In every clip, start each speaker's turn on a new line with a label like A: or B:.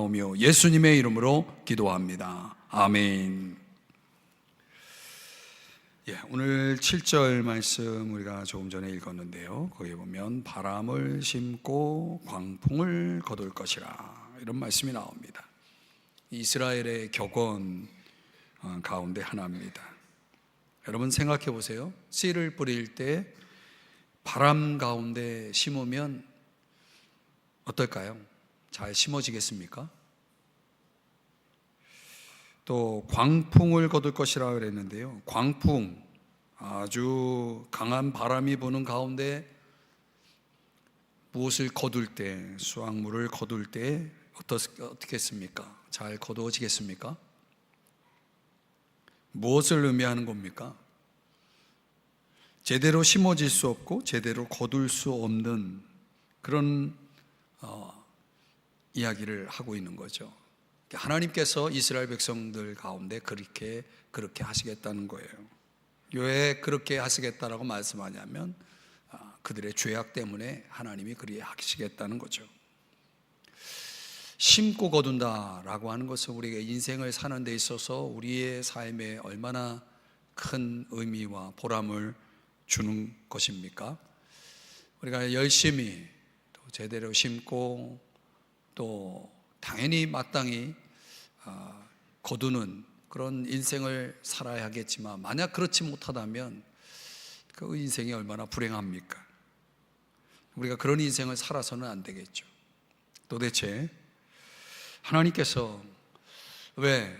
A: 나오며 예수님의 이름으로 기도합니다. 아멘. 오늘 7절 말씀 우리가 조금 전에 읽었는데요, 거기에 보면 바람을 심고 광풍을 거둘 것이라, 이런 말씀이 나옵니다. 이스라엘의 격언 가운데 하나입니다. 여러분 생각해 보세요. 씨를 뿌릴 때 바람 가운데 심으면 어떨까요? 잘 심어지겠습니까? 또 광풍을 거둘 것이라 그랬는데요, 광풍, 아주 강한 바람이 부는 가운데 무엇을 거둘 때, 수확물을 거둘 때 어떻겠습니까? 잘 거두어지겠습니까? 무엇을 의미하는 겁니까? 제대로 심어질 수 없고 제대로 거둘 수 없는 그런 이야기를 하고 있는 거죠. 하나님께서 이스라엘 백성들 가운데 그렇게 하시겠다는 거예요. 왜 그렇게 하시겠다라고 말씀하냐면 그들의 죄악 때문에 하나님이 그리 하시겠다는 거죠. 심고 거둔다라고 하는 것은 우리가 인생을 사는 데 있어서 우리의 삶에 얼마나 큰 의미와 보람을 주는 것입니까? 우리가 열심히 또 제대로 심고 또 당연히 마땅히 거두는 그런 인생을 살아야 하겠지만, 만약 그렇지 못하다면 그 인생이 얼마나 불행합니까? 우리가 그런 인생을 살아서는 안 되겠죠. 도대체 하나님께서 왜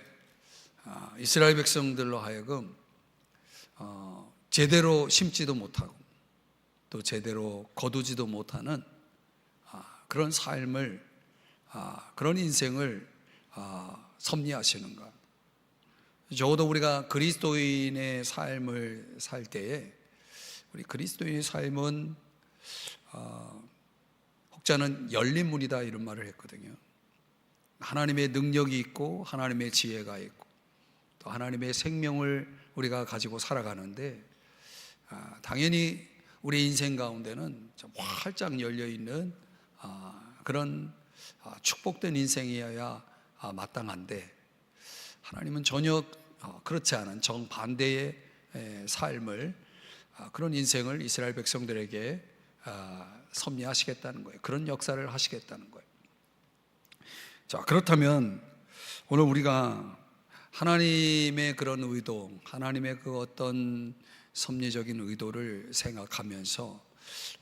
A: 이스라엘 백성들로 하여금 제대로 심지도 못하고 또 제대로 거두지도 못하는 그런 삶을, 그런 인생을 섭리하시는가? 적어도 우리가 그리스도인의 삶을 살 때에, 우리 그리스도인의 삶은 혹자는 열린 문이다 이런 말을 했거든요. 하나님의 능력이 있고 하나님의 지혜가 있고 또 하나님의 생명을 우리가 가지고 살아가는데, 당연히 우리 인생 가운데는 좀 활짝 열려있는 그런 축복된 인생이어야 마땅한데, 하나님은 전혀 그렇지 않은 정반대의 삶을, 그런 인생을 이스라엘 백성들에게 섭리하시겠다는 거예요. 그런 역사를 하시겠다는 거예요. 자, 그렇다면 오늘 우리가 하나님의 그런 의도, 하나님의 그 어떤 섭리적인 의도를 생각하면서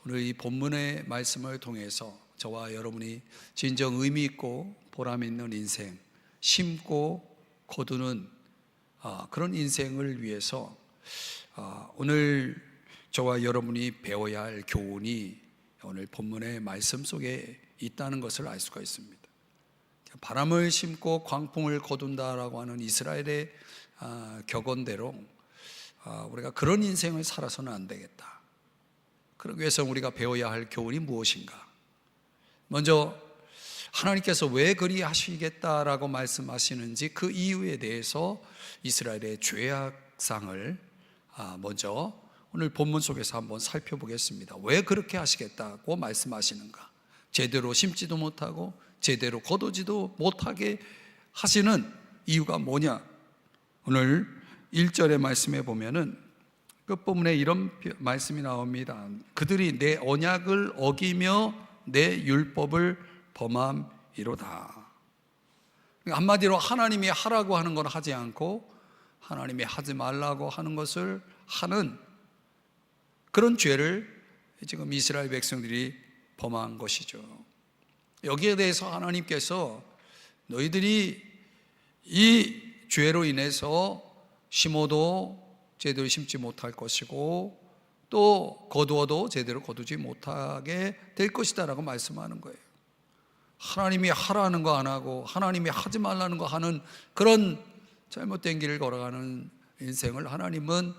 A: 오늘 이 본문의 말씀을 통해서 저와 여러분이 진정 의미 있고 보람 있는 인생, 심고 거두는 그런 인생을 위해서 오늘 저와 여러분이 배워야 할 교훈이 오늘 본문의 말씀 속에 있다는 것을 알 수가 있습니다. 바람을 심고 광풍을 거둔다라고 하는 이스라엘의 격언대로 우리가 그런 인생을 살아서는 안 되겠다. 그러기 위해서 우리가 배워야 할 교훈이 무엇인가? 먼저 하나님께서 왜 그리 하시겠다라고 말씀하시는지 그 이유에 대해서 이스라엘의 죄악상을 먼저 오늘 본문 속에서 한번 살펴보겠습니다. 왜 그렇게 하시겠다고 말씀하시는가? 제대로 심지도 못하고 제대로 거두지도 못하게 하시는 이유가 뭐냐? 오늘 1절의 말씀에 보면은 끝부분에 이런 말씀이 나옵니다. 그들이 내 언약을 어기며 내 율법을 범함이로다. 한마디로 하나님이 하라고 하는 건 하지 않고 하나님이 하지 말라고 하는 것을 하는 그런 죄를 지금 이스라엘 백성들이 범한 것이죠. 여기에 대해서 하나님께서 너희들이 이 죄로 인해서 심어도 제대로 심지 못할 것이고 또 거두어도 제대로 거두지 못하게 될 것이다 라고 말씀하는 거예요. 하나님이 하라는 거 안 하고 하나님이 하지 말라는 거 하는 그런 잘못된 길을 걸어가는 인생을 하나님은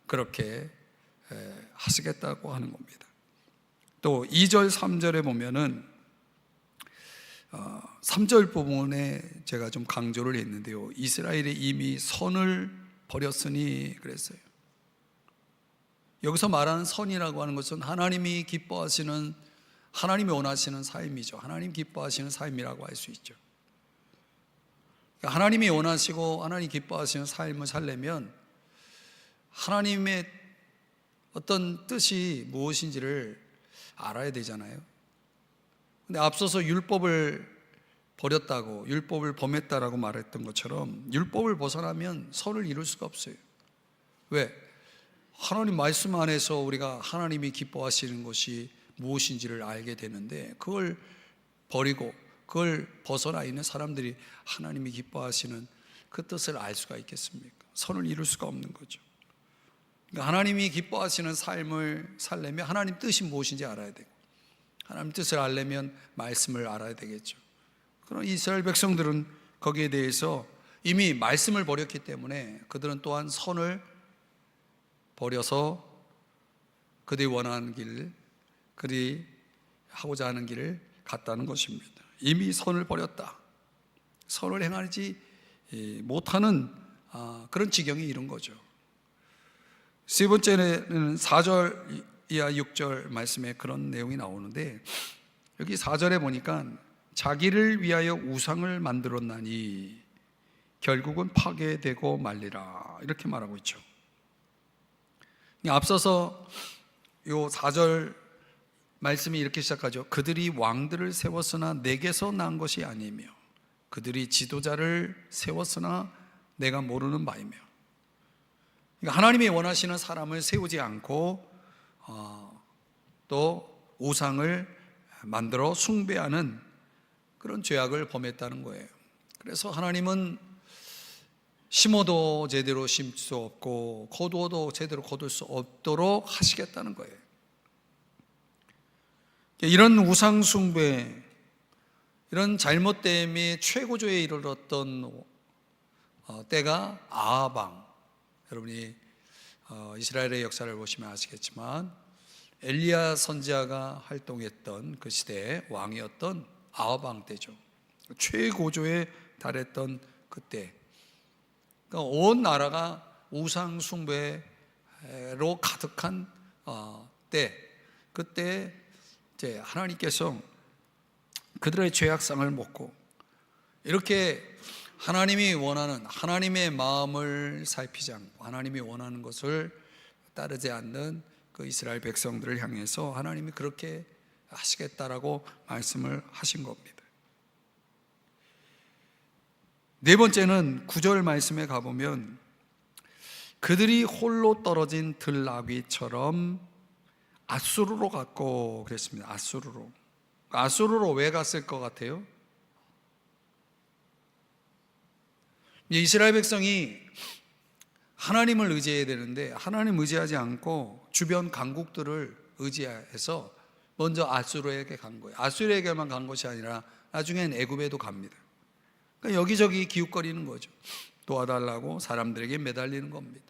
A: 그렇게 하시겠다고 하는 겁니다. 또 2절 3절에 보면은 3절 부분에 제가 좀 강조를 했는데요, 이스라엘이 이미 선을 버렸으니 그랬어요. 여기서 말하는 선이라고 하는 것은 하나님이 기뻐하시는 하나님이 원하시는 삶이죠. 하나님 기뻐하시는 삶이라고 할 수 있죠. 하나님이 원하시고 하나님 기뻐하시는 삶을 살려면 하나님의 어떤 뜻이 무엇인지를 알아야 되잖아요. 근데 앞서서 율법을 버렸다고, 율법을 범했다라고 말했던 것처럼 율법을 벗어나면 선을 이룰 수가 없어요. 왜? 하나님 말씀 안에서 우리가 하나님이 기뻐하시는 것이 무엇인지를 알게 되는데, 그걸 버리고 그걸 벗어나 있는 사람들이 하나님이 기뻐하시는 그 뜻을 알 수가 있겠습니까? 선을 이룰 수가 없는 거죠. 그러니까 하나님이 기뻐하시는 삶을 살려면 하나님 뜻이 무엇인지 알아야 되고, 하나님 뜻을 알려면 말씀을 알아야 되겠죠. 그럼 이스라엘 백성들은 거기에 대해서 이미 말씀을 버렸기 때문에 그들은 또한 선을 버려서 그들이 원하는 길, 그들이 하고자 하는 길을 갔다는 것입니다. 이미 선을 버렸다. 선을 행하지 못하는 그런 지경에 이른 거죠. 세 번째는 4절 이하 6절 말씀에 그런 내용이 나오는데, 여기 4절에 보니까 자기를 위하여 우상을 만들었나니 결국은 파괴되고 말리라, 이렇게 말하고 있죠. 앞서서 요 4절 말씀이 이렇게 시작하죠. 그들이 왕들을 세웠으나 내게서 난 것이 아니며 그들이 지도자를 세웠으나 내가 모르는 바이며. 그러니까 하나님이 원하시는 사람을 세우지 않고 또 우상을 만들어 숭배하는 그런 죄악을 범했다는 거예요. 그래서 하나님은 심어도 제대로 심을 수 없고 거두어도 제대로 거둘 수 없도록 하시겠다는 거예요. 이런 우상 숭배, 이런 잘못됨이 최고조에 이르렀던 때가 아합, 여러분이 이스라엘의 역사를 보시면 아시겠지만 엘리야 선지자가 활동했던 그 시대의 왕이었던 아합 왕 때죠. 최고조에 달했던 그때, 그러니까 온 나라가 우상 숭배로 가득한 때, 그때 이제 하나님께서 그들의 죄악상을 먹고 이렇게 하나님이 원하는, 하나님의 마음을 살피지 않고 하나님이 원하는 것을 따르지 않는 그 이스라엘 백성들을 향해서 하나님이 그렇게 하시겠다라고 말씀을 하신 겁니다. 네 번째는 9절 말씀에 가보면 그들이 홀로 떨어진 들나귀처럼 앗수르로 갔고 그랬습니다. 앗수르로 왜 갔을 것 같아요? 이스라엘 백성이 하나님을 의지해야 되는데 하나님 의지하지 않고 주변 강국들을 의지해서 먼저 앗수르에게 간 거예요. 앗수르에게만 간 것이 아니라 나중엔 애굽에도 갑니다. 그러니까 여기저기 기웃거리는 거죠. 도와달라고 사람들에게 매달리는 겁니다.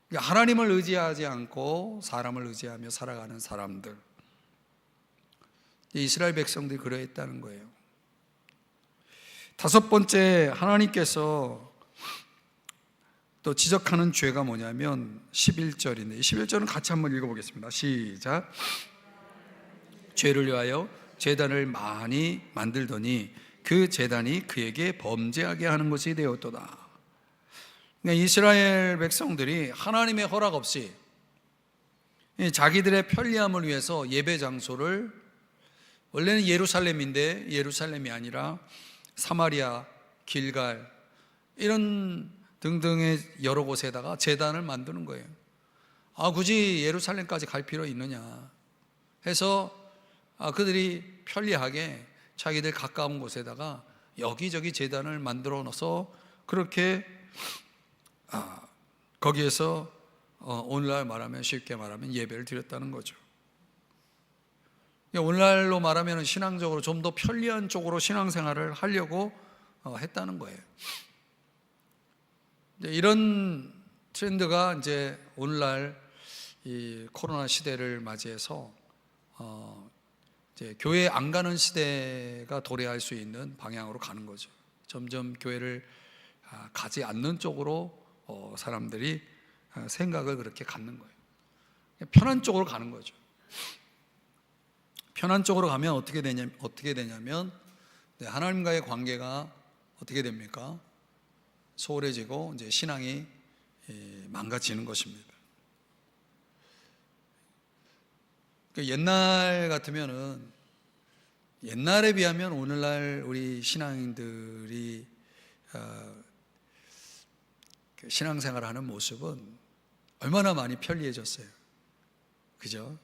A: 그러니까 하나님을 의지하지 않고 사람을 의지하며 살아가는 사람들, 이스라엘 백성들이 그러했다는 거예요. 다섯 번째, 하나님께서 또 지적하는 죄가 뭐냐면 11절인데, 11절은 같이 한번 읽어보겠습니다. 시작. 죄를 위하여 제단을 많이 만들더니 그 제단이 그에게 범죄하게 하는 것이 되었도다. 그러니까 이스라엘 백성들이 하나님의 허락 없이 자기들의 편리함을 위해서 예배 장소를, 원래는 예루살렘인데 예루살렘이 아니라 사마리아, 길갈 이런 등등의 여러 곳에다가 제단을 만드는 거예요. 굳이 예루살렘까지 갈 필요 있느냐 해서 그들이 편리하게 자기들 가까운 곳에다가 여기저기 제단을 만들어 놓아서 그렇게 거기에서 오늘날 말하면, 쉽게 말하면 예배를 드렸다는 거죠. 오늘날로 말하면 신앙적으로 좀 더 편리한 쪽으로 신앙생활을 하려고 했다는 거예요. 이런 트렌드가 이제 오늘날 이 코로나 시대를 맞이해서 이제 교회 안 가는 시대가 도래할 수 있는 방향으로 가는 거죠. 점점 교회를 가지 않는 쪽으로 사람들이 생각을 그렇게 갖는 거예요. 편한 쪽으로 가는 거죠. 편한 쪽으로 가면 어떻게 되냐면 하나님과의 관계가 어떻게 됩니까? 소홀해지고 이제 신앙이 망가지는 것입니다. 옛날 같으면은, 옛날에 비하면 오늘날 우리 신앙인들이 신앙생활을 하는 모습은 얼마나 많이 편리해졌어요. 그죠?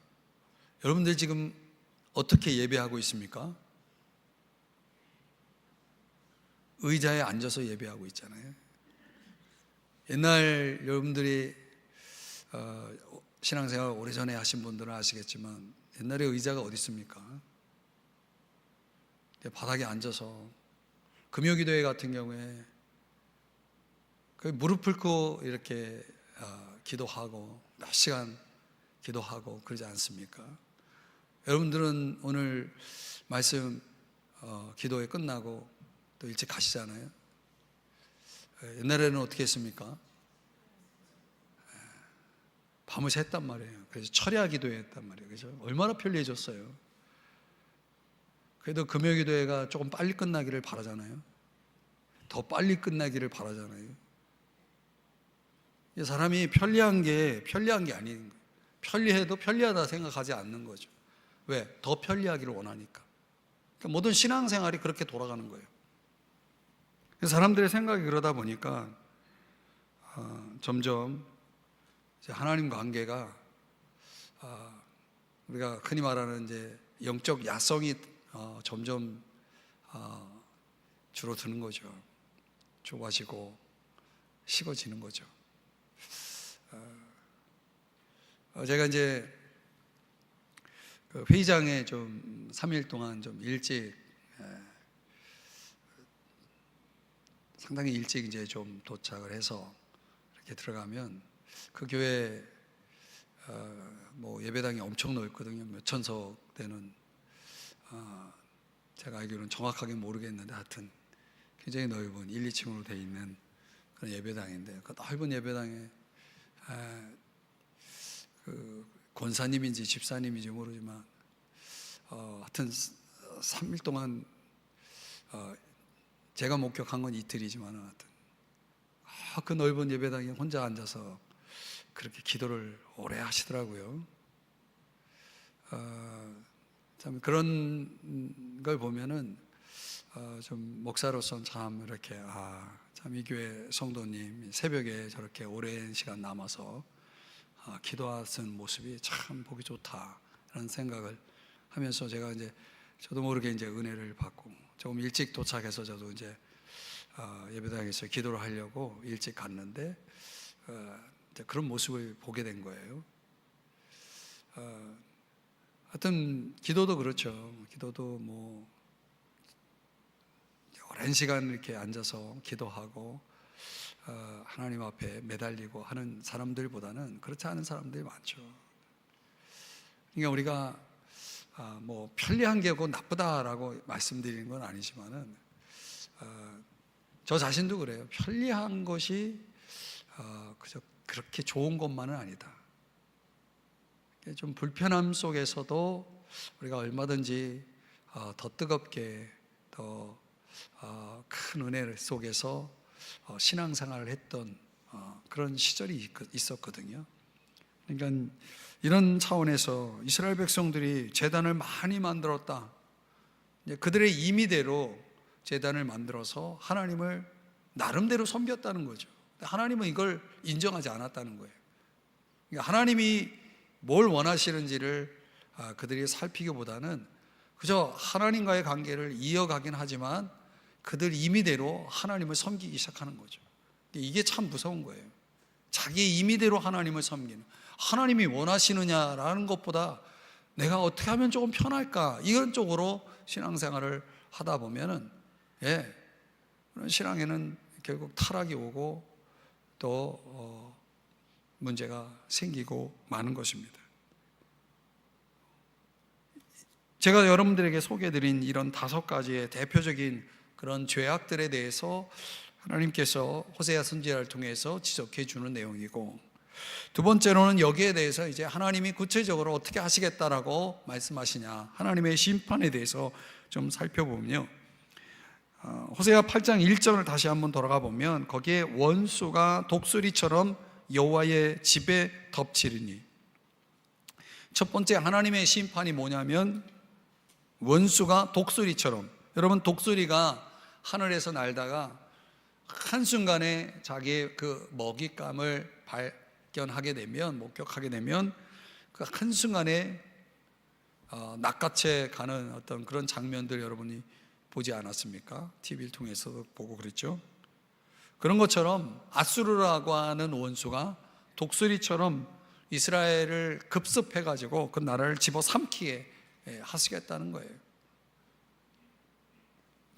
A: 여러분들 지금 어떻게 예배하고 있습니까? 의자에 앉아서 예배하고 있잖아요. 옛날 여러분들이 신앙생활 오래전에 하신 분들은 아시겠지만 옛날에 의자가 어디 있습니까? 바닥에 앉아서, 금요기도회 같은 경우에 무릎 꿇고 이렇게 기도하고 몇 시간 기도하고 그러지 않습니까? 여러분들은 오늘 말씀 기도회 끝나고 또 일찍 가시잖아요. 옛날에는 어떻게 했습니까? 밤을 샜단 말이에요. 그래서 철야 기도했단 말이에요. 그죠? 얼마나 편리해졌어요. 그래도 금요기도회가 조금 빨리 끝나기를 바라잖아요. 더 빨리 끝나기를 바라잖아요. 사람이 편리한 게 아닌 거예요. 편리해도 편리하다 생각하지 않는 거죠. 왜? 더 편리하기를 원하니까. 그러니까 모든 신앙생활이 그렇게 돌아가는 거예요. 사람들의 생각이 그러다 보니까 점점 이제 하나님 관계가 우리가 흔히 말하는 이제 영적 야성이 점점 줄어드는 거죠. 좁아지고 식어지는 거죠. 제가 이제 그 회의장에 좀 3일 동안 좀 일찍, 상당히 일찍 이제 좀 도착을 해서 이렇게 들어가면 그 교회 뭐 예배당이 엄청 넓거든요. 몇 천석 되는, 제가 알기로는 정확하게 모르겠는데 하여튼 굉장히 넓은 1, 2층으로 되어 있는 그런 예배당인데, 그 넓은 예배당에 그 권사님인지 집사님인지 모르지만 하여튼 3일 동안, 제가 목격한 건 이틀이지만 하여튼 그 넓은 예배당에 혼자 앉아서 그렇게 기도를 오래 하시더라고요. 참 그런 걸 보면은 좀 목사로서는 참 이렇게 참 이 교회 성도님 새벽에 저렇게 오랜 시간 남아서 기도하는 모습이 참 보기 좋다라는 생각을 하면서, 제가 이제 저도 모르게 이제 은혜를 받고 조금 일찍 도착해서 저도 이제 예배당에서 기도를 하려고 일찍 갔는데 이제 그런 모습을 보게 된 거예요. 하여튼 기도도 그렇죠. 기도도 뭐 오랜 시간 이렇게 앉아서 기도하고 하나님 앞에 매달리고 하는 사람들보다는 그렇지 않은 사람들이 많죠. 그러니까 우리가 뭐 편리한 게 꼭 나쁘다라고 말씀드리는 건 아니지만은 저 자신도 그래요. 편리한 것이 그저 그렇게 좋은 것만은 아니다. 좀 불편함 속에서도 우리가 얼마든지 더 뜨겁게, 더 큰 은혜 속에서 신앙생활을 했던 그런 시절이 있었거든요. 그러니까 이런 차원에서 이스라엘 백성들이 제단을 많이 만들었다. 그들의 임의대로 제단을 만들어서 하나님을 나름대로 섬겼다는 거죠. 하나님은 이걸 인정하지 않았다는 거예요. 그러니까 하나님이 뭘 원하시는지를 그들이 살피기보다는 그저 하나님과의 관계를 이어가긴 하지만 그들 임의대로 하나님을 섬기기 시작하는 거죠. 이게 참 무서운 거예요. 자기의 임의대로 하나님을 섬기는, 하나님이 원하시느냐라는 것보다 내가 어떻게 하면 조금 편할까, 이런 쪽으로 신앙생활을 하다 보면은 그런 신앙에는 결국 타락이 오고 또 문제가 생기고 마는 것입니다. 제가 여러분들에게 소개해드린 이런 5가지의 대표적인 그런 죄악들에 대해서 하나님께서 호세아 선지자를 통해서 지적해 주는 내용이고, 두 번째로는 여기에 대해서 이제 하나님이 구체적으로 어떻게 하시겠다라고 말씀하시냐, 하나님의 심판에 대해서 좀 살펴보면요, 호세아 8장 1절을 다시 한번 돌아가 보면 거기에 원수가 독수리처럼 여호와의 집에 덮치리니, 첫 번째 하나님의 심판이 뭐냐면 원수가 독수리처럼, 여러분 독수리가 하늘에서 날다가 한순간에 자기의 그 먹잇감을 발견하게 되면, 목격하게 되면 그 한순간에 낚아채 가는 어떤 그런 장면들 여러분이 보지 않았습니까? TV를 통해서도 보고 그랬죠. 그런 것처럼 아수르라고 하는 원수가 독수리처럼 이스라엘을 급습해가지고 그 나라를 집어삼키게 하시겠다는 거예요.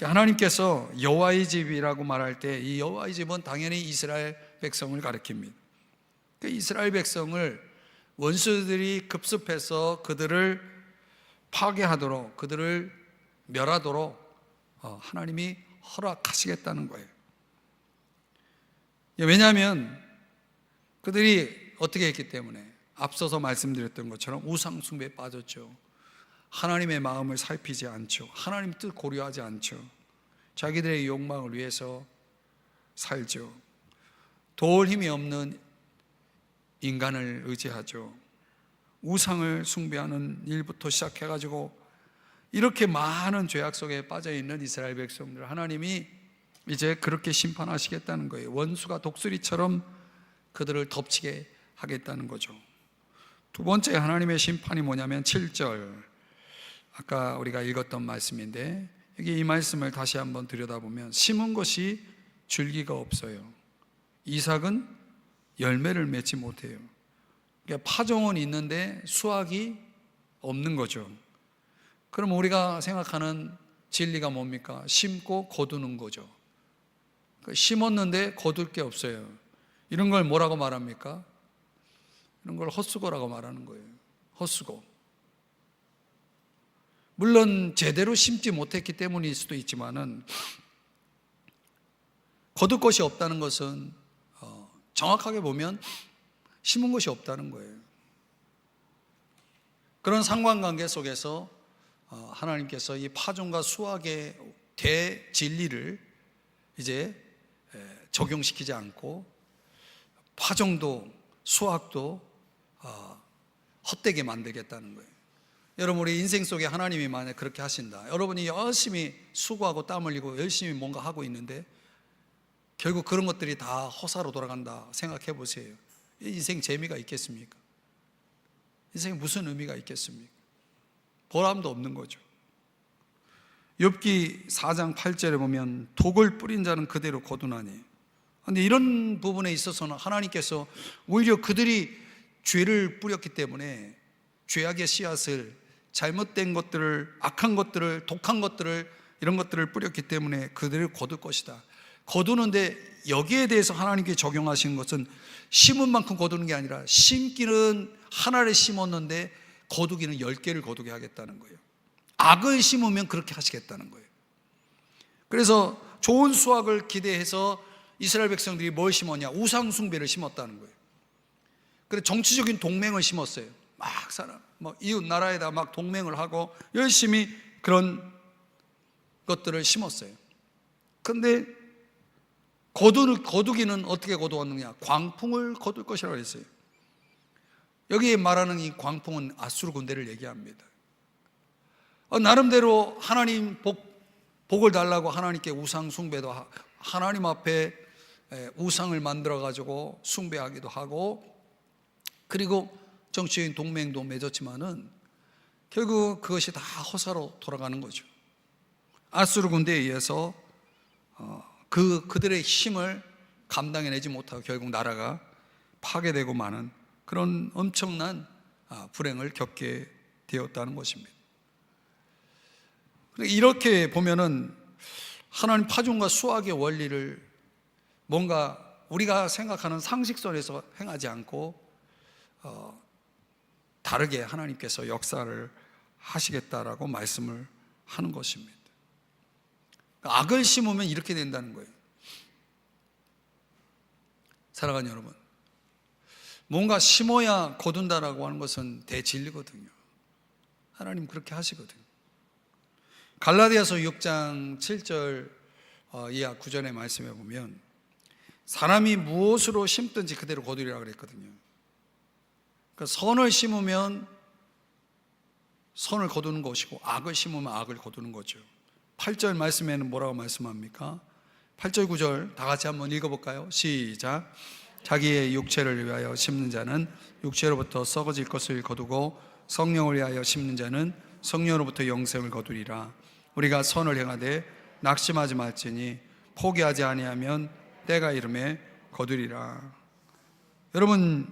A: 하나님께서 여호와의 집이라고 말할 때 이 여호와의 집은 당연히 이스라엘 백성을 가리킵니다. 이스라엘 백성을 원수들이 급습해서 그들을 파괴하도록, 그들을 멸하도록 하나님이 허락하시겠다는 거예요. 왜냐하면 그들이 어떻게 했기 때문에, 앞서서 말씀드렸던 것처럼 우상 숭배에 빠졌죠. 하나님의 마음을 살피지 않죠. 하나님 뜻 고려하지 않죠. 자기들의 욕망을 위해서 살죠. 도울 힘이 없는 인간을 의지하죠. 우상을 숭배하는 일부터 시작해가지고 이렇게 많은 죄악 속에 빠져있는 이스라엘 백성들, 하나님이 이제 그렇게 심판하시겠다는 거예요. 원수가 독수리처럼 그들을 덮치게 하겠다는 거죠. 두 번째 하나님의 심판이 뭐냐면 7절, 아까 우리가 읽었던 말씀인데 여기 이 말씀을 다시 한번 들여다보면 심은 것이 줄기가 없어요. 이삭은 열매를 맺지 못해요. 그러니까 파종은 있는데 수확이 없는 거죠. 그럼 우리가 생각하는 진리가 뭡니까? 심고 거두는 거죠. 심었는데 거둘 게 없어요. 이런 걸 뭐라고 말합니까? 이런 걸 헛수고라고 말하는 거예요. 헛수고. 물론 제대로 심지 못했기 때문일 수도 있지만은, 거둘 것이 없다는 것은 정확하게 보면 심은 것이 없다는 거예요. 그런 상관관계 속에서 하나님께서 이 파종과 수확의 대진리를 이제 적용시키지 않고 파종도 수확도 헛되게 만들겠다는 거예요. 여러분, 우리 인생 속에 하나님이 만약 그렇게 하신다, 여러분이 열심히 수고하고 땀 흘리고 열심히 뭔가 하고 있는데 결국 그런 것들이 다 허사로 돌아간다 생각해 보세요. 인생 재미가 있겠습니까? 인생에 무슨 의미가 있겠습니까? 보람도 없는 거죠. 욥기 4장 8절에 보면 독을 뿌린 자는 그대로 거두나니, 그런데 이런 부분에 있어서는 하나님께서 오히려 그들이 죄를 뿌렸기 때문에 죄악의 씨앗을, 잘못된 것들을, 악한 것들을, 독한 것들을, 이런 것들을 뿌렸기 때문에 그들을 거둘 것이다. 거두는데 여기에 대해서 하나님께 적용하신 것은 심은 만큼 거두는 게 아니라 심기는 하나를 심었는데 거두기는 10개를 거두게 하겠다는 거예요. 악을 심으면 그렇게 하시겠다는 거예요. 그래서 좋은 수확을 기대해서 이스라엘 백성들이 뭘 심었냐? 우상 숭배를 심었다는 거예요. 그래서 정치적인 동맹을 심었어요. 막 이웃 나라에다 막 동맹을 하고 열심히 그런 것들을 심었어요. 그런데 거두기는 어떻게 거두었느냐? 광풍을 거둘 것이라고 했어요. 여기에 말하는 이 광풍은 아수르 군대를 얘기합니다. 나름대로 하나님 복을 달라고 하나님께 우상 숭배도 하나님 앞에 우상을 만들어 가지고 숭배하기도 하고, 그리고 정치적인 동맹도 맺었지만은 결국 그것이 다 허사로 돌아가는 거죠. 아수르 군대에 의해서 그들의 힘을 감당해내지 못하고 결국 나라가 파괴되고 마는 그런 엄청난 불행을 겪게 되었다는 것입니다. 이렇게 보면은 하나님 파종과 수확의 원리를 뭔가 우리가 생각하는 상식선에서 행하지 않고 다르게 하나님께서 역사를 하시겠다라고 말씀을 하는 것입니다. 악을 심으면 이렇게 된다는 거예요. 사랑하는 여러분, 뭔가 심어야 거둔다라고 하는 것은 대진리거든요. 하나님 그렇게 하시거든요. 갈라디아서 6장 7절 이하 9절의 말씀에 보면 사람이 무엇으로 심든지 그대로 거두리라 그랬거든요. 그러니까 선을 심으면 선을 거두는 것이고 악을 심으면 악을 거두는 거죠. 8절 말씀에는 뭐라고 말씀합니까? 8절 9절 다 같이 한번 읽어볼까요? 시작. 자기의 육체를 위하여 심는 자는 육체로부터 썩어질 것을 거두고 성령을 위하여 심는 자는 성령으로부터 영생을 거두리라. 우리가 선을 행하되 낙심하지 말지니 포기하지 아니하면 때가 이름에 거두리라. 여러분,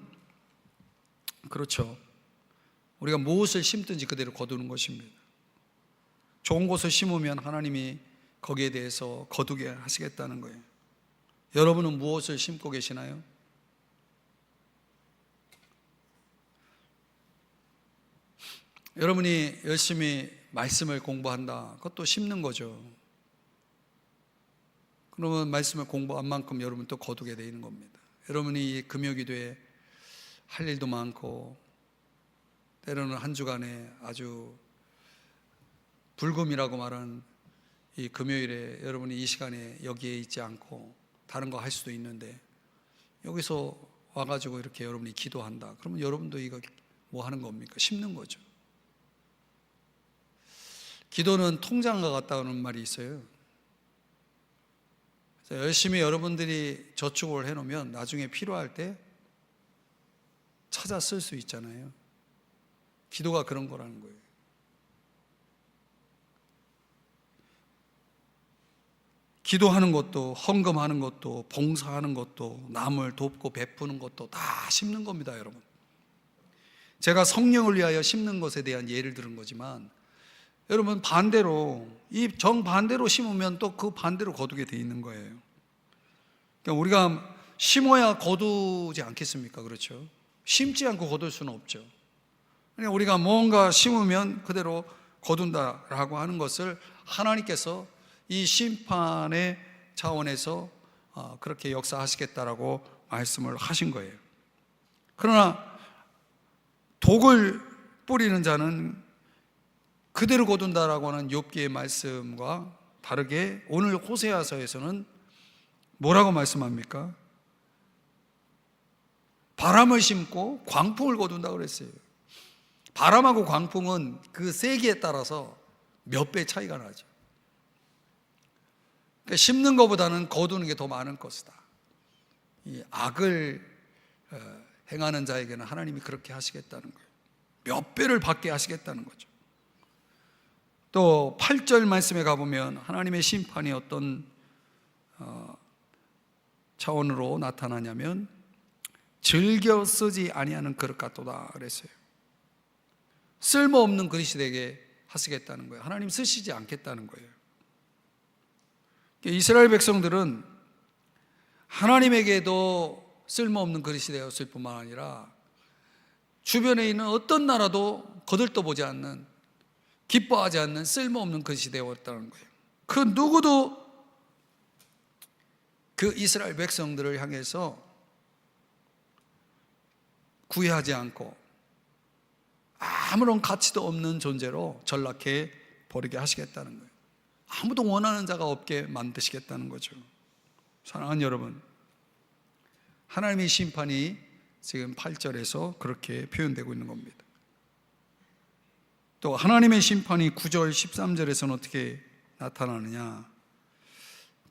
A: 그렇죠. 우리가 무엇을 심든지 그대로 거두는 것입니다. 좋은 것을 심으면 하나님이 거기에 대해서 거두게 하시겠다는 거예요. 여러분은 무엇을 심고 계시나요? 여러분이 열심히 말씀을 공부한다. 그것도 심는 거죠. 그러면 말씀을 공부한 만큼 여러분 또 거두게 되는 겁니다. 여러분이 금요기도에 할 일도 많고 때로는 한 주간에 아주 불금이라고 말하는 이 금요일에 여러분이 이 시간에 여기에 있지 않고 다른 거 할 수도 있는데 여기서 와가지고 이렇게 여러분이 기도한다. 그러면 여러분도 이거 뭐 하는 겁니까? 심는 거죠. 기도는 통장과 같다는 말이 있어요. 그래서 열심히 여러분들이 저축을 해놓으면 나중에 필요할 때 찾아 쓸 수 있잖아요. 기도가 그런 거라는 거예요. 기도하는 것도, 헌금하는 것도, 봉사하는 것도, 남을 돕고 베푸는 것도 다 심는 겁니다, 여러분. 제가 성령을 위하여 심는 것에 대한 예를 들은 거지만 여러분 반대로, 이 정반대로 심으면 또 그 반대로 거두게 돼 있는 거예요. 그러니까 우리가 심어야 거두지 않겠습니까? 그렇죠? 심지 않고 거둘 수는 없죠. 그러니까 우리가 뭔가 심으면 그대로 거둔다라고 하는 것을 하나님께서 이 심판의 차원에서 그렇게 역사하시겠다라고 말씀을 하신 거예요. 그러나 독을 뿌리는 자는 그대로 거둔다라고 하는 욥기의 말씀과 다르게 오늘 호세아서에서는 뭐라고 말씀합니까? 바람을 심고 광풍을 거둔다고 그랬어요. 바람하고 광풍은 그 세기에 따라서 몇 배 차이가 나죠. 그러니까 심는 것보다는 거두는 게 더 많은 것이다. 이 악을 행하는 자에게는 하나님이 그렇게 하시겠다는 거예요. 몇 배를 받게 하시겠다는 거죠. 또 8절 말씀에 가보면 하나님의 심판이 어떤 차원으로 나타나냐면 즐겨 쓰지 아니하는 그릇 같도다 그랬어요. 쓸모없는 그릇이 되게 하시겠다는 거예요. 하나님 쓰시지 않겠다는 거예요. 이스라엘 백성들은 하나님에게도 쓸모없는 그릇이 되었을 뿐만 아니라 주변에 있는 어떤 나라도 거들떠보지 않는, 기뻐하지 않는 쓸모없는 그릇이 되었다는 거예요. 그 누구도 그 이스라엘 백성들을 향해서 구애하지 않고 아무런 가치도 없는 존재로 전락해 버리게 하시겠다는 거예요. 아무도 원하는 자가 없게 만드시겠다는 거죠. 사랑하는 여러분, 하나님의 심판이 지금 8절에서 그렇게 표현되고 있는 겁니다. 또 하나님의 심판이 9절 13절에서는 어떻게 나타나느냐?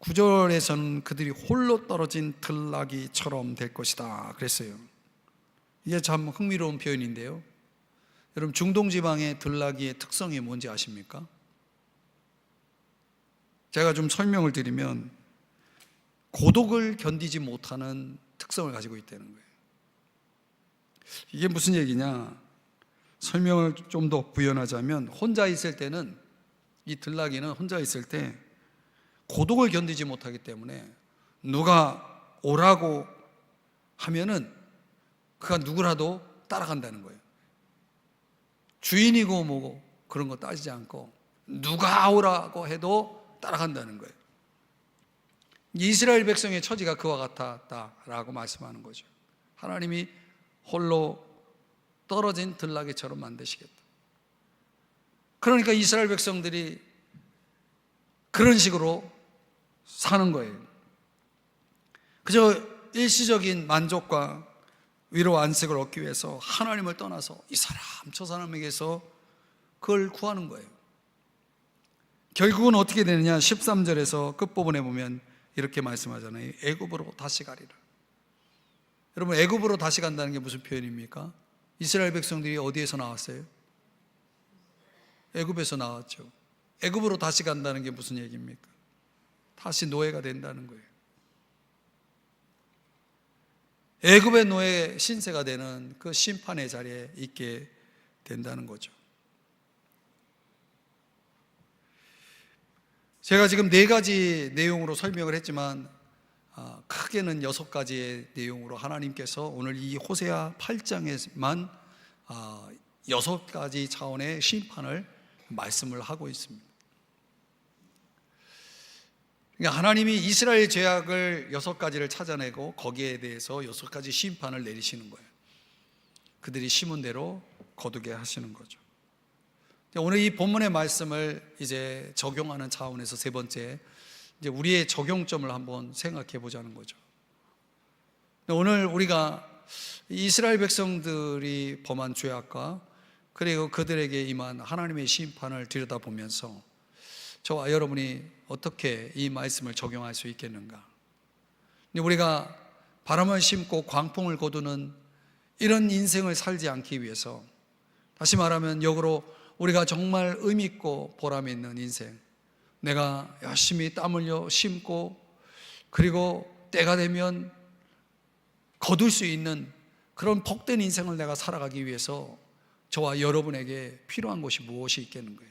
A: 9절에서는 그들이 홀로 떨어진 들나귀처럼 될 것이다 그랬어요. 이게 참 흥미로운 표현인데요, 여러분 중동 지방의 들나귀의 특성이 뭔지 아십니까? 제가 좀 설명을 드리면 고독을 견디지 못하는 특성을 가지고 있다는 거예요. 이게 무슨 얘기냐? 설명을 좀 더 부연하자면 혼자 있을 때는, 이 들나귀는 혼자 있을 때 고독을 견디지 못하기 때문에 누가 오라고 하면은 그가 누구라도 따라간다는 거예요. 주인이고 뭐고 그런 거 따지지 않고 누가 오라고 해도 따라간다는 거예요. 이스라엘 백성의 처지가 그와 같았다라고 말씀하는 거죠. 하나님이 홀로 떨어진 들나귀처럼 만드시겠다. 그러니까 이스라엘 백성들이 그런 식으로 사는 거예요. 그저 일시적인 만족과 위로 안식을 얻기 위해서 하나님을 떠나서 이 사람 저 사람에게서 그걸 구하는 거예요. 결국은 어떻게 되느냐? 13절에서 끝부분에 보면 이렇게 말씀하잖아요. 애굽으로 다시 가리라. 여러분, 애굽으로 다시 간다는 게 무슨 표현입니까? 이스라엘 백성들이 어디에서 나왔어요? 애굽에서 나왔죠. 애굽으로 다시 간다는 게 무슨 얘기입니까? 다시 노예가 된다는 거예요. 애굽의 노예 신세가 되는 그 심판의 자리에 있게 된다는 거죠. 제가 지금 4가지 내용으로 설명을 했지만 크게는 6가지의 내용으로 하나님께서 오늘 이 호세아 8장에만 6가지 차원의 심판을 말씀을 하고 있습니다. 그러니까 하나님이 이스라엘 죄악을 6가지를 찾아내고 거기에 대해서 6가지 심판을 내리시는 거예요. 그들이 심은 대로 거두게 하시는 거죠. 오늘 이 본문의 말씀을 이제 적용하는 차원에서 세 번째, 이제 우리의 적용점을 한번 생각해 보자는 거죠. 오늘 우리가 이스라엘 백성들이 범한 죄악과 그리고 그들에게 임한 하나님의 심판을 들여다보면서 저와 여러분이 어떻게 이 말씀을 적용할 수 있겠는가? 우리가 바람을 심고 광풍을 거두는 이런 인생을 살지 않기 위해서, 다시 말하면 역으로 우리가 정말 의미 있고 보람 있는 인생, 내가 열심히 땀 흘려 심고 그리고 때가 되면 거둘 수 있는 그런 복된 인생을 내가 살아가기 위해서 저와 여러분에게 필요한 것이 무엇이 있겠는 거예요?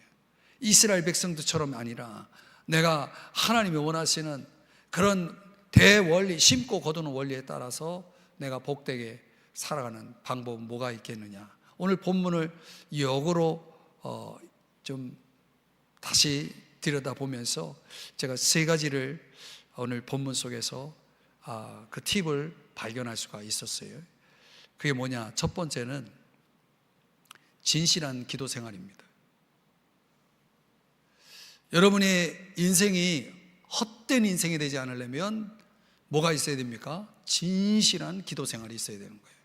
A: 이스라엘 백성들처럼 아니라 내가 하나님이 원하시는 그런 대원리, 심고 거두는 원리에 따라서 내가 복되게 살아가는 방법은 뭐가 있겠느냐? 오늘 본문을 역으로 좀 다시 들여다보면서 제가 3가지를 오늘 본문 속에서 그 팁을 발견할 수가 있었어요. 그게 뭐냐? 첫 번째는 진실한 기도 생활입니다. 여러분의 인생이 헛된 인생이 되지 않으려면 뭐가 있어야 됩니까? 진실한 기도 생활이 있어야 되는 거예요.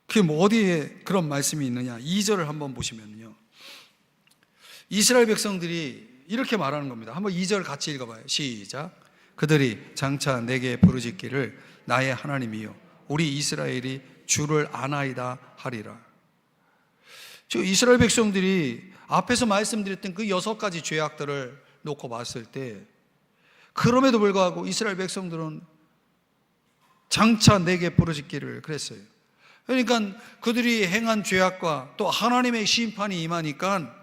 A: 그게 뭐 어디에 그런 말씀이 있느냐? 2절을 한번 보시면요, 이스라엘 백성들이 이렇게 말하는 겁니다. 한번 2절 같이 읽어봐요. 시작. 그들이 장차 내게 부르짖기를 나의 하나님이여 우리 이스라엘이 주를 아나이다 하리라. 즉 이스라엘 백성들이 앞에서 말씀드렸던 그 6가지 죄악들을 놓고 봤을 때, 그럼에도 불구하고 이스라엘 백성들은 장차 내게 부르짖기를 그랬어요. 그러니까 그들이 행한 죄악과 또 하나님의 심판이 임하니까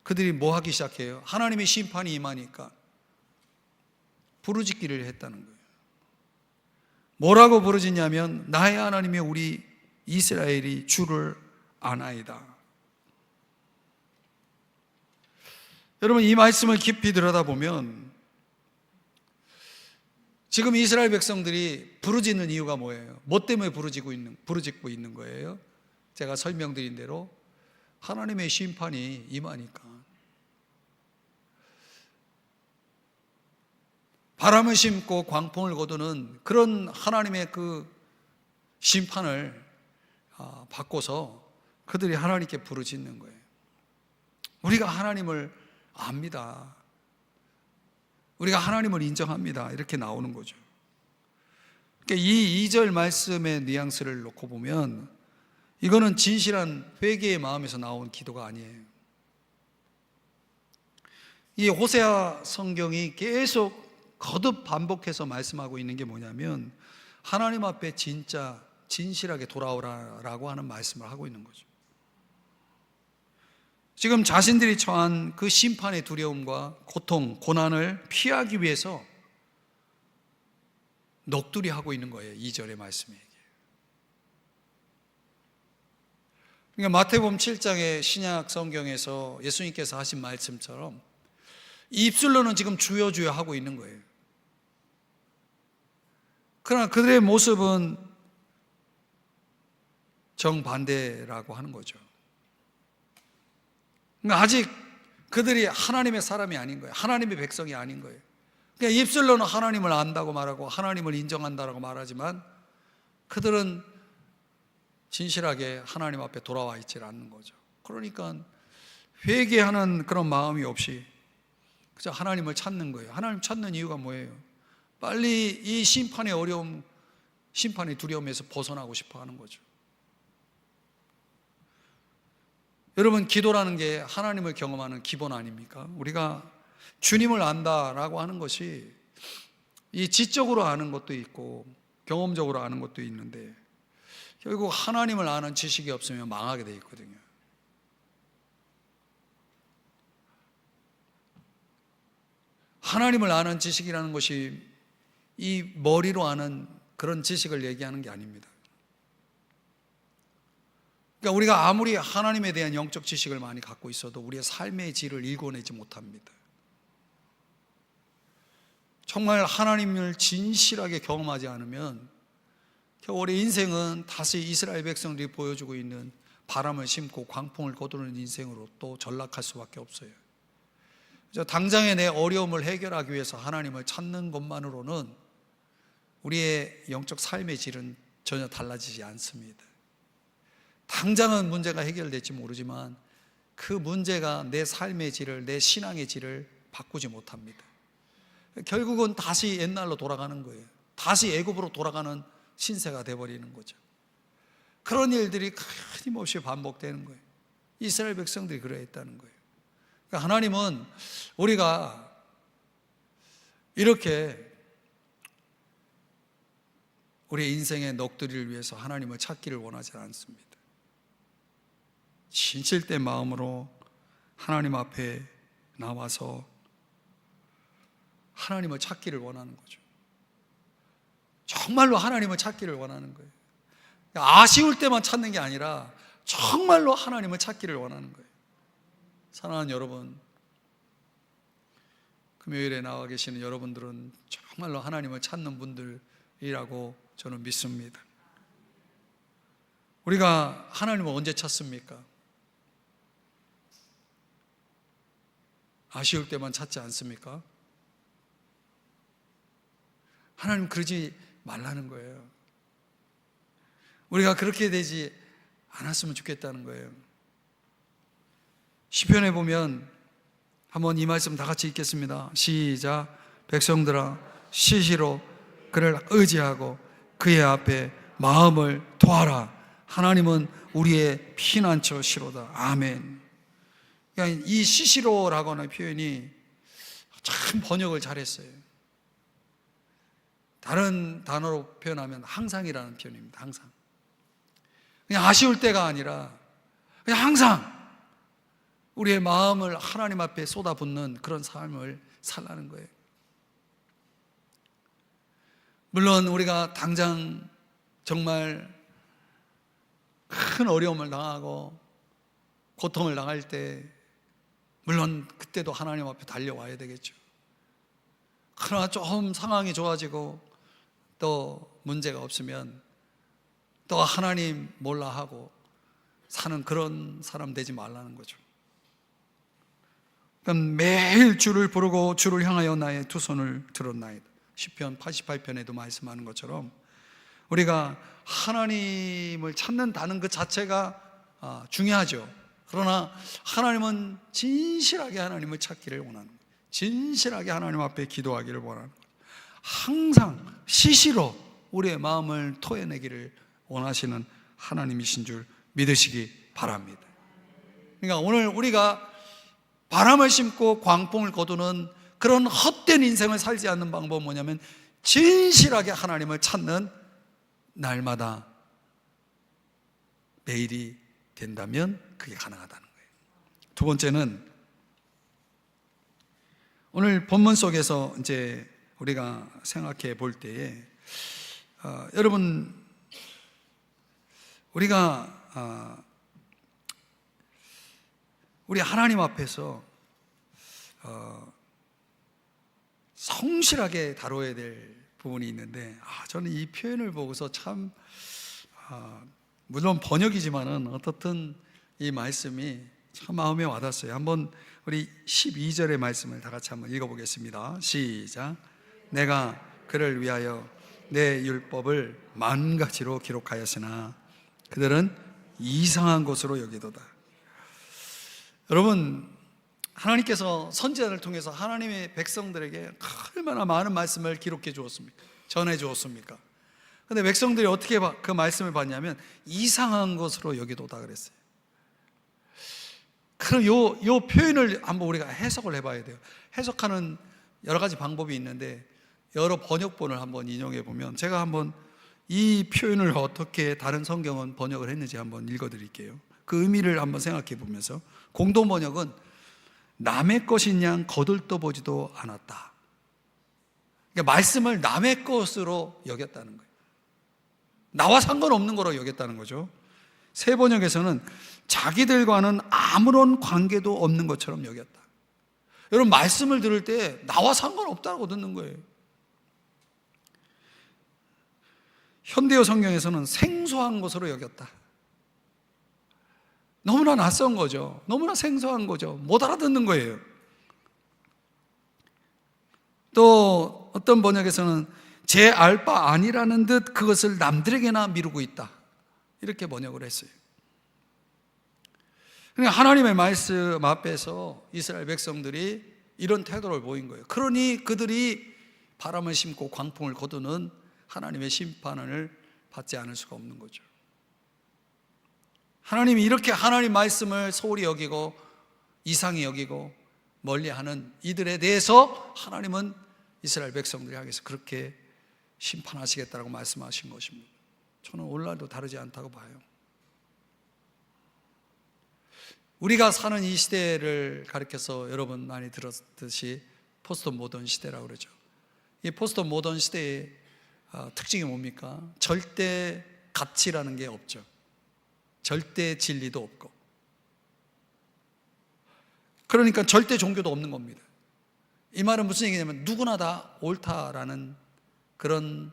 A: 그들이 뭐 하기 시작해요? 하나님의 심판이 임하니까 부르짖기를 했다는 거예요. 뭐라고 부르짖냐면 나의 하나님이 우리 이스라엘이 주를 아나이다. 여러분, 이 말씀을 깊이 들여다보면 지금 이스라엘 백성들이 부르짖는 이유가 뭐예요? 뭐 때문에 부르짖고 있는 거예요? 제가 설명드린 대로 하나님의 심판이 임하니까. 바람을 심고 광풍을 거두는 그런 하나님의 그 심판을 받고서 그들이 하나님께 부르짖는 거예요. 우리가 하나님을 압니다. 우리가 하나님을 인정합니다. 이렇게 나오는 거죠. 그러니까 이 2절 말씀의 뉘앙스를 놓고 보면 이거는 진실한 회개의 마음에서 나온 기도가 아니에요. 이 호세아 성경이 계속 거듭 반복해서 말씀하고 있는 게 뭐냐면 하나님 앞에 진짜 진실하게 돌아오라라고 하는 말씀을 하고 있는 거죠. 지금 자신들이 처한 그 심판의 두려움과 고통, 고난을 피하기 위해서 넋두리 하고 있는 거예요. 2절의 말씀에. 그러니까 마태복음 7장의 신약 성경에서 예수님께서 하신 말씀처럼 입술로는 지금 주여 주여 하고 있는 거예요. 그러나 그들의 모습은 정반대라고 하는 거죠. 그러니까 아직 그들이 하나님의 사람이 아닌 거예요. 하나님의 백성이 아닌 거예요. 그러니까 입술로는 하나님을 안다고 말하고 하나님을 인정한다고 말하지만 그들은 진실하게 하나님 앞에 돌아와 있지 않는 거죠. 그러니까 회개하는 그런 마음이 없이 그저 하나님을 찾는 거예요. 하나님 찾는 이유가 뭐예요? 빨리 이 심판의 어려움, 심판의 두려움에서 벗어나고 싶어 하는 거죠. 여러분, 기도라는 게 하나님을 경험하는 기본 아닙니까? 우리가 주님을 안다라고 하는 것이 이 지적으로 아는 것도 있고 경험적으로 아는 것도 있는데 결국 하나님을 아는 지식이 없으면 망하게 돼 있거든요. 하나님을 아는 지식이라는 것이 이 머리로 아는 그런 지식을 얘기하는 게 아닙니다. 그러니까 우리가 아무리 하나님에 대한 영적 지식을 많이 갖고 있어도 우리의 삶의 질을 읽어내지 못합니다. 정말 하나님을 진실하게 경험하지 않으면 결국 우리 인생은 다시 이스라엘 백성들이 보여주고 있는 바람을 심고 광풍을 거두는 인생으로 또 전락할 수밖에 없어요. 당장의 내 어려움을 해결하기 위해서 하나님을 찾는 것만으로는 우리의 영적 삶의 질은 전혀 달라지지 않습니다. 당장은 문제가 해결될지 모르지만 그 문제가 내 삶의 질을, 내 신앙의 질을 바꾸지 못합니다. 결국은 다시 옛날로 돌아가는 거예요. 다시 애굽으로 돌아가는 신세가 되어버리는 거죠. 그런 일들이 끊임없이 반복되는 거예요. 이스라엘 백성들이 그러했다는 거예요. 그러니까 하나님은 우리가 이렇게 우리의 인생의 넋두리를 위해서 하나님을 찾기를 원하지 않습니다. 진실된 마음으로 하나님 앞에 나와서 하나님을 찾기를 원하는 거죠. 정말로 하나님을 찾기를 원하는 거예요. 아쉬울 때만 찾는 게 아니라 정말로 하나님을 찾기를 원하는 거예요. 사랑하는 여러분, 금요일에 나와 계시는 여러분들은 정말로 하나님을 찾는 분들이라고 저는 믿습니다. 우리가 하나님을 언제 찾습니까? 아쉬울 때만 찾지 않습니까? 하나님 그러지 말라는 거예요. 우리가 그렇게 되지 않았으면 좋겠다는 거예요. 시편에 보면 한번 이 말씀 다 같이 읽겠습니다. 시작. 백성들아 시시로 그를 의지하고 그의 앞에 마음을 토하라. 하나님은 우리의 피난처시로다. 아멘. 그러니까 이 시시로라고 하는 표현이 참 번역을 잘했어요. 다른 단어로 표현하면 항상이라는 표현입니다. 항상. 그냥 아쉬울 때가 아니라 그냥 항상 우리의 마음을 하나님 앞에 쏟아붓는 그런 삶을 살라는 거예요. 물론 우리가 당장 정말 큰 어려움을 당하고 고통을 당할 때 물론 그때도 하나님 앞에 달려와야 되겠죠. 그러나 좀 상황이 좋아지고 또 문제가 없으면 또 하나님 몰라 하고 사는 그런 사람 되지 말라는 거죠. 그럼 매일 주를 부르고 주를 향하여 나의 두 손을 들었나이다. 시편 88편에도 말씀하는 것처럼 우리가 하나님을 찾는다는 그 자체가 중요하죠. 그러나 하나님은 진실하게 하나님을 찾기를 원하는 거예요. 진실하게 하나님 앞에 기도하기를 원하는 거예요. 항상 시시로 우리의 마음을 토해내기를 원하시는 하나님이신 줄 믿으시기 바랍니다. 그러니까 오늘 우리가 바람을 심고 광풍을 거두는 그런 헛된 인생을 살지 않는 방법은 뭐냐면 진실하게 하나님을 찾는 날마다 매일이 된다면 그게 가능하다는 거예요. 두 번째는 오늘 본문 속에서 이제 우리가 생각해 볼 때에 여러분 우리가 우리 하나님 앞에서 성실하게 다뤄야 될 부분이 있는데 저는 이 표현을 보고서 참 물론 번역이지만은 어떻든 이 말씀이 참 마음에 와닿았어요. 한번 우리 12절의 말씀을 다 같이 한번 읽어보겠습니다. 시작. 내가 그를 위하여 내 율법을 만 가지로 기록하였으나 그들은 이상한 것으로 여기도다. 여러분, 하나님께서 선지자를 통해서 하나님의 백성들에게 얼마나 많은 말씀을 기록해 주었습니까? 전해 주었습니까? 근데 백성들이 어떻게 그 말씀을 봤냐면 이상한 것으로 여기도다 그랬어요. 그럼 요 표현을 한번 우리가 해석을 해봐야 돼요. 해석하는 여러 가지 방법이 있는데 여러 번역본을 한번 인용해 보면, 제가 한번 이 표현을 어떻게 다른 성경은 번역을 했는지 한번 읽어드릴게요. 그 의미를 한번 생각해 보면서, 공동 번역은 남의 것인 양 거들떠보지도 않았다. 그러니까 말씀을 남의 것으로 여겼다는 거예요. 나와 상관없는 거로 여겼다는 거죠. 새 번역에서는 자기들과는 아무런 관계도 없는 것처럼 여겼다. 여러분, 말씀을 들을 때 나와 상관없다고 듣는 거예요. 현대어 성경에서는 생소한 것으로 여겼다. 너무나 낯선 거죠. 너무나 생소한 거죠. 못 알아듣는 거예요. 또 어떤 번역에서는 제 알 바 아니라는 듯 그것을 남들에게나 미루고 있다, 이렇게 번역을 했어요. 그러니까 하나님의 말씀 앞에서 이스라엘 백성들이 이런 태도를 보인 거예요. 그러니 그들이 바람을 심고 광풍을 거두는 하나님의 심판을 받지 않을 수가 없는 거죠. 하나님이 이렇게 하나님 말씀을 소홀히 여기고 이상히 여기고 멀리하는 이들에 대해서 하나님은 이스라엘 백성들이 향해서 그렇게 심판하시겠다고 말씀하신 것입니다. 저는 오늘날도 다르지 않다고 봐요. 우리가 사는 이 시대를 가리켜서 여러분 많이 들었듯이 포스트 모던 시대라고 그러죠. 이 포스트 모던 시대의 특징이 뭡니까? 절대 가치라는 게 없죠. 절대 진리도 없고, 그러니까 절대 종교도 없는 겁니다. 이 말은 무슨 얘기냐면 누구나 다 옳다라는 그런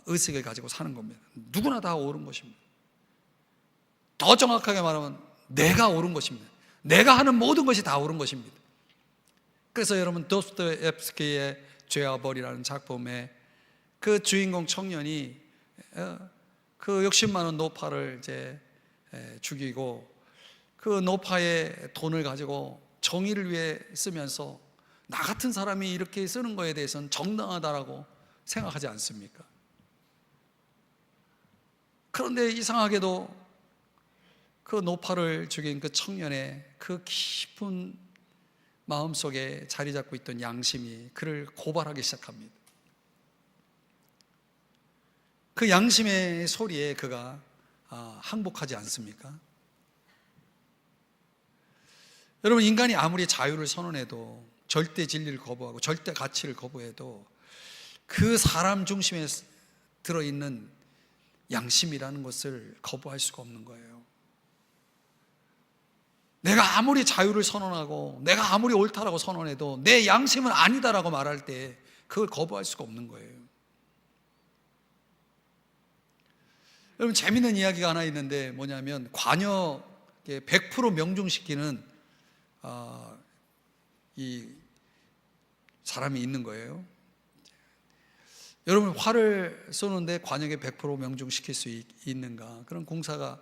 A: 의식을 가지고 사는 겁니다. 누구나 다 옳은 것입니다. 더 정확하게 말하면 내가 옳은 것입니다. 내가 하는 모든 것이 다 옳은 것입니다. 그래서 여러분, 도스토옙스키의 죄와 벌이라는 작품에 그 주인공 청년이 그 욕심 많은 노파를 이제 죽이고 그 노파의 돈을 가지고 정의를 위해 쓰면서 나 같은 사람이 이렇게 쓰는 거에 대해서는 정당하다라고 생각하지 않습니까? 그런데 이상하게도 그 노파를 죽인 그 청년의 그 깊은 마음속에 자리 잡고 있던 양심이 그를 고발하기 시작합니다. 그 양심의 소리에 그가 항복하지 않습니까? 여러분, 인간이 아무리 자유를 선언해도, 절대 진리를 거부하고 절대 가치를 거부해도 그 사람 중심에 들어있는 양심이라는 것을 거부할 수가 없는 거예요. 내가 아무리 자유를 선언하고 내가 아무리 옳다라고 선언해도 내 양심은 아니다라고 말할 때 그걸 거부할 수가 없는 거예요. 여러분, 재미있는 이야기가 하나 있는데 뭐냐면 관역 100% 명중시키는 이 사람이 있는 거예요. 여러분, 활을 쏘는데 관역에 100% 명중시킬 수 있는가? 그런 공사가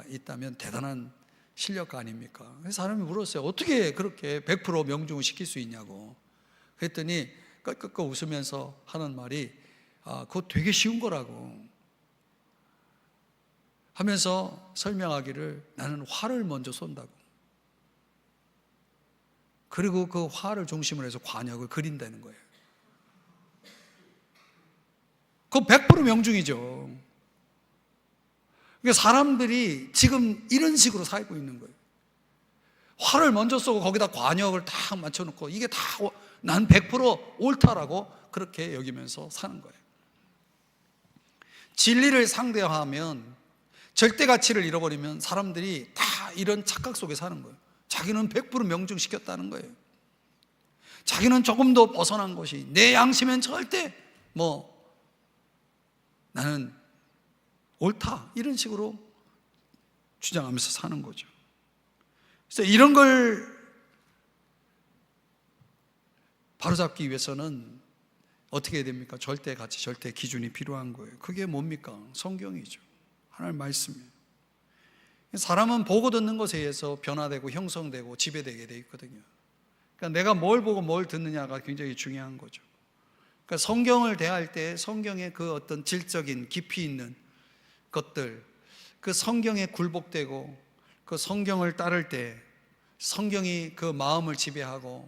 A: 있다면 대단한 실력가 아닙니까? 그래서 사람이 물었어요. 어떻게 그렇게 100% 명중을 시킬 수 있냐고. 그랬더니 끄끄끄 웃으면서 하는 말이 그거 되게 쉬운 거라고 하면서 설명하기를, 나는 활을 먼저 쏜다고. 그리고 그 활을 중심으로 해서 관역을 그린다는 거예요. 그거 100% 명중이죠. 그러니까 사람들이 지금 이런 식으로 살고 있는 거예요. 활을 먼저 쏘고 거기다 관역을 딱 맞춰놓고 이게 다 난 100% 옳다라고 그렇게 여기면서 사는 거예요. 진리를 상대하면, 절대 가치를 잃어버리면 사람들이 다 이런 착각 속에 사는 거예요. 자기는 100% 명중시켰다는 거예요. 자기는 조금 더 벗어난 것이, 내 양심엔 절대 나는 옳다 이런 식으로 주장하면서 사는 거죠. 그래서 이런 걸 바로잡기 위해서는 어떻게 해야 됩니까? 절대 가치, 절대 기준이 필요한 거예요. 그게 뭡니까? 성경이죠. 하나님 말씀이에요. 사람은 보고 듣는 것에 의해서 변화되고 형성되고 지배되게 돼 있거든요. 그러니까 내가 뭘 보고 뭘 듣느냐가 굉장히 중요한 거죠. 그러니까 성경을 대할 때 성경의 그 어떤 질적인 깊이 있는 것들, 그 성경에 굴복되고 그 성경을 따를 때 성경이 그 마음을 지배하고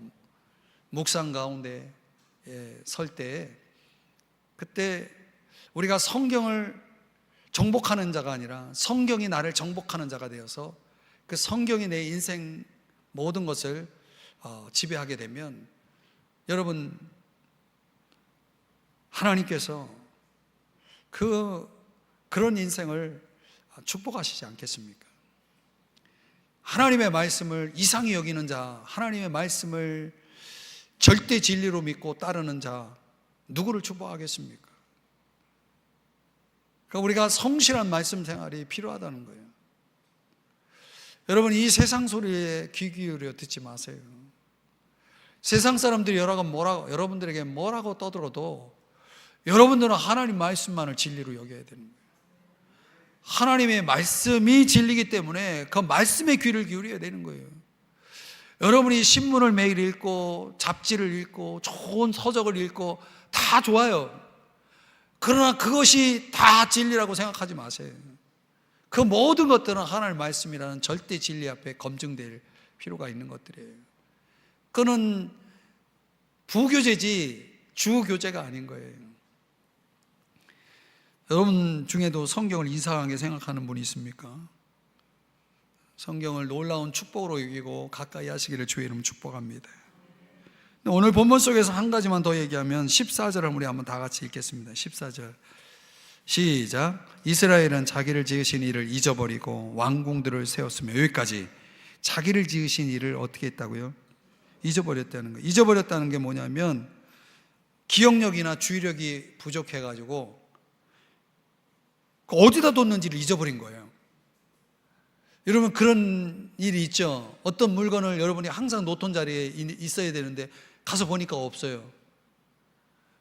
A: 묵상 가운데 설 때, 그때 우리가 성경을 정복하는 자가 아니라 성경이 나를 정복하는 자가 되어서 그 성경이 내 인생 모든 것을 지배하게 되면, 여러분, 하나님께서 그런 인생을 축복하시지 않겠습니까? 하나님의 말씀을 이상히 여기는 자, 하나님의 말씀을 절대 진리로 믿고 따르는 자, 누구를 축복하겠습니까? 그러니까 우리가 성실한 말씀 생활이 필요하다는 거예요. 여러분, 이 세상 소리에 귀 기울여 듣지 마세요. 세상 사람들이 여러분들에게 뭐라고 떠들어도 여러분들은 하나님 말씀만을 진리로 여겨야 되는 거예요. 하나님의 말씀이 진리이기 때문에 그 말씀에 귀를 기울여야 되는 거예요. 여러분이 신문을 매일 읽고 잡지를 읽고 좋은 서적을 읽고 다 좋아요. 그러나 그것이 다 진리라고 생각하지 마세요. 그 모든 것들은 하나님의 말씀이라는 절대 진리 앞에 검증될 필요가 있는 것들이에요. 그는 부교재지 주교재가 아닌 거예요. 여러분 중에도 성경을 이상하게 생각하는 분이 있습니까? 성경을 놀라운 축복으로 여기고 가까이 하시기를 주의 이름 축복합니다. 오늘 본문 속에서 한 가지만 더 얘기하면 14절을 우리 한번 다 같이 읽겠습니다. 14절 시작. 이스라엘은 자기를 지으신 이를 잊어버리고 왕궁들을 세웠으며, 여기까지 자기를 지으신 이를 어떻게 했다고요? 잊어버렸다는 거예요. 잊어버렸다는 게 뭐냐면 기억력이나 주의력이 부족해가지고 어디다 뒀는지를 잊어버린 거예요. 여러분, 그런 일이 있죠. 어떤 물건을 여러분이 항상 놓던 자리에 있어야 되는데 가서 보니까 없어요.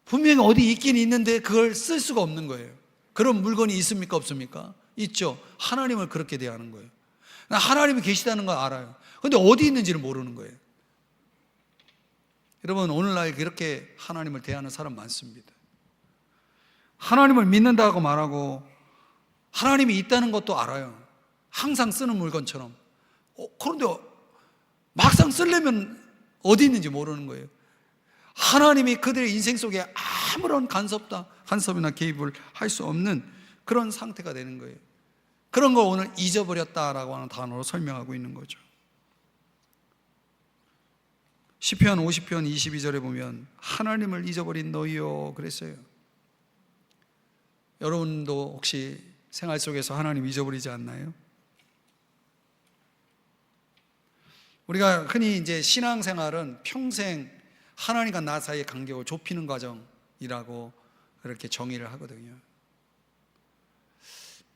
A: 분명히 어디 있긴 있는데 그걸 쓸 수가 없는 거예요. 그런 물건이 있습니까? 없습니까? 있죠. 하나님을 그렇게 대하는 거예요. 하나님이 계시다는 걸 알아요. 근데 어디 있는지를 모르는 거예요. 여러분, 오늘날 그렇게 하나님을 대하는 사람 많습니다. 하나님을 믿는다고 말하고 하나님이 있다는 것도 알아요. 항상 쓰는 물건처럼. 그런데 막상 쓰려면 어디 있는지 모르는 거예요. 하나님이 그들의 인생 속에 아무런 간섭이나 개입을 할 수 없는 그런 상태가 되는 거예요. 그런 걸 오늘 잊어버렸다라고 하는 단어로 설명하고 있는 거죠. 시편 50편 22절에 보면 하나님을 잊어버린 너희요 그랬어요. 여러분도 혹시 생활 속에서 하나님 잊어버리지 않나요? 우리가 흔히 이제 신앙생활은 평생 하나님과 나 사이의 간격을 좁히는 과정이라고 그렇게 정의를 하거든요.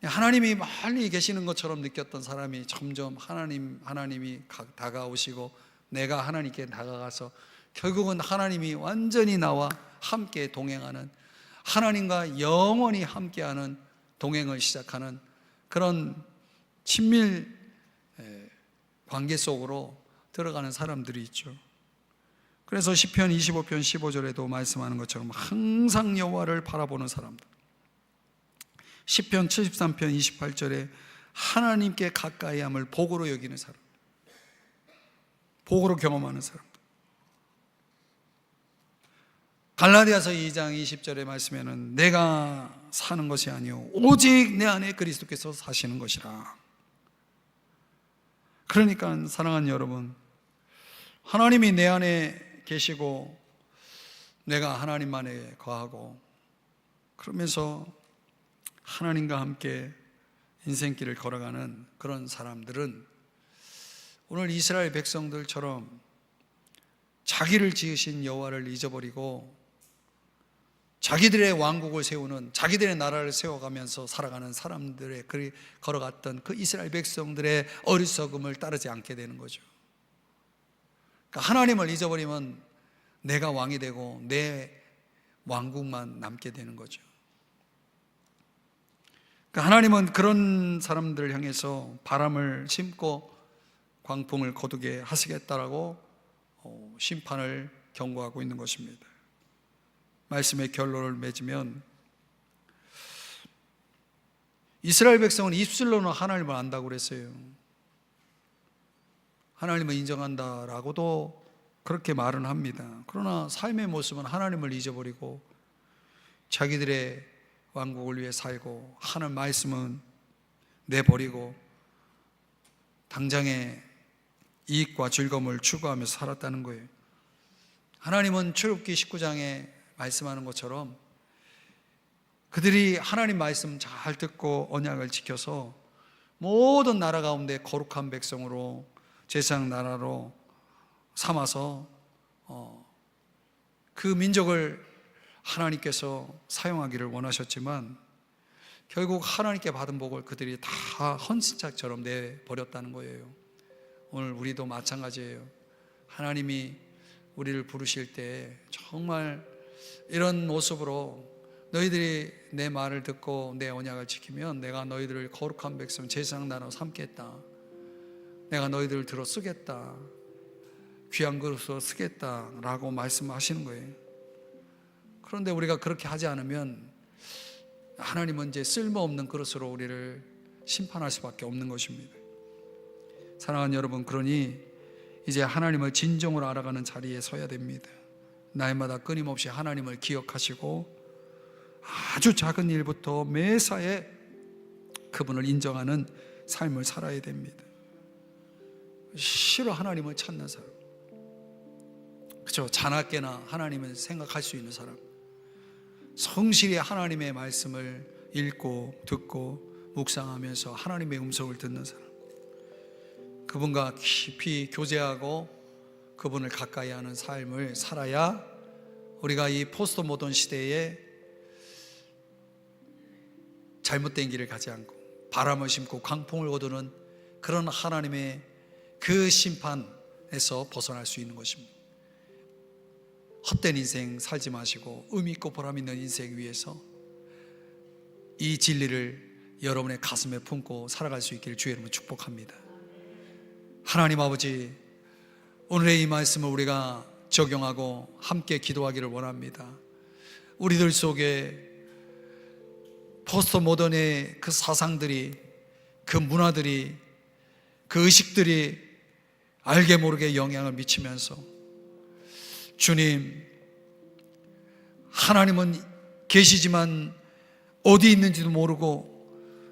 A: 하나님이 멀리 계시는 것처럼 느꼈던 사람이 점점 하나님이 다가오시고 내가 하나님께 다가가서 결국은 하나님이 완전히 나와 함께 동행하는, 하나님과 영원히 함께하는 동행을 시작하는 그런 친밀 관계 속으로 들어가는 사람들이 있죠. 그래서 시편 25편 15절에도 말씀하는 것처럼 항상 여호와를 바라보는 사람들, 시편 73편 28절에 하나님께 가까이함을 복으로 여기는 사람, 복으로 경험하는 사람들, 갈라디아서 2장 20절의 말씀에는 내가 사는 것이 아니요 오직 내 안에 그리스도께서 사시는 것이라. 그러니까 사랑하는 여러분, 하나님이 내 안에 계시고 내가 하나님 안에 거하고 그러면서 하나님과 함께 인생길을 걸어가는 그런 사람들은 오늘 이스라엘 백성들처럼 자기를 지으신 여호와를 잊어버리고 자기들의 왕국을 세우는, 자기들의 나라를 세워가면서 살아가는 사람들의 걸어갔던 그 이스라엘 백성들의 어리석음을 따르지 않게 되는 거죠. 그러니까 하나님을 잊어버리면 내가 왕이 되고 내 왕국만 남게 되는 거죠. 그러니까 하나님은 그런 사람들을 향해서 바람을 심고 광풍을 거두게 하시겠다라고 심판을 경고하고 있는 것입니다. 말씀의 결론을 맺으면, 이스라엘 백성은 입술로는 하나님을 안다고 그랬어요. 하나님을 인정한다라고도 그렇게 말은 합니다. 그러나 삶의 모습은 하나님을 잊어버리고 자기들의 왕국을 위해 살고 하는 말씀은 내버리고 당장의 이익과 즐거움을 추구하며 살았다는 거예요. 하나님은 출애굽기 19장에 말씀하는 것처럼 그들이 하나님 말씀 잘 듣고 언약을 지켜서 모든 나라 가운데 거룩한 백성으로, 제사장 나라로 삼아서 그 민족을 하나님께서 사용하기를 원하셨지만 결국 하나님께 받은 복을 그들이 다 헌신짝처럼 내버렸다는 거예요. 오늘 우리도 마찬가지예요. 하나님이 우리를 부르실 때 정말 이런 모습으로 너희들이 내 말을 듣고 내 언약을 지키면 내가 너희들을 거룩한 백성, 제사장 나라로 삼겠다. 내가 너희들을 들어 쓰겠다. 귀한 그릇으로 쓰겠다라고 말씀하시는 거예요. 그런데 우리가 그렇게 하지 않으면 하나님은 이제 쓸모없는 그릇으로 우리를 심판할 수밖에 없는 것입니다. 사랑하는 여러분, 그러니 이제 하나님을 진정으로 알아가는 자리에 서야 됩니다. 날마다 끊임없이 하나님을 기억하시고 아주 작은 일부터 매사에 그분을 인정하는 삶을 살아야 됩니다. 실로 하나님을 찾는 사람, 그렇죠? 자나깨나 하나님을 생각할 수 있는 사람, 성실히 하나님의 말씀을 읽고 듣고 묵상하면서 하나님의 음성을 듣는 사람, 그분과 깊이 교제하고 그분을 가까이 하는 삶을 살아야 우리가 이 포스트 모던 시대에 잘못된 길을 가지 않고 바람을 심고 광풍을 거두는 그런 하나님의 그 심판에서 벗어날 수 있는 것입니다. 헛된 인생 살지 마시고 의미 있고 보람 있는 인생 위해서 이 진리를 여러분의 가슴에 품고 살아갈 수 있기를 주의 이름으로 축복합니다. 하나님 아버지, 오늘의 이 말씀을 우리가 적용하고 함께 기도하기를 원합니다. 우리들 속에 포스트 모던의 그 사상들이, 그 문화들이, 그 의식들이 알게 모르게 영향을 미치면서 주님, 하나님은 계시지만 어디 있는지도 모르고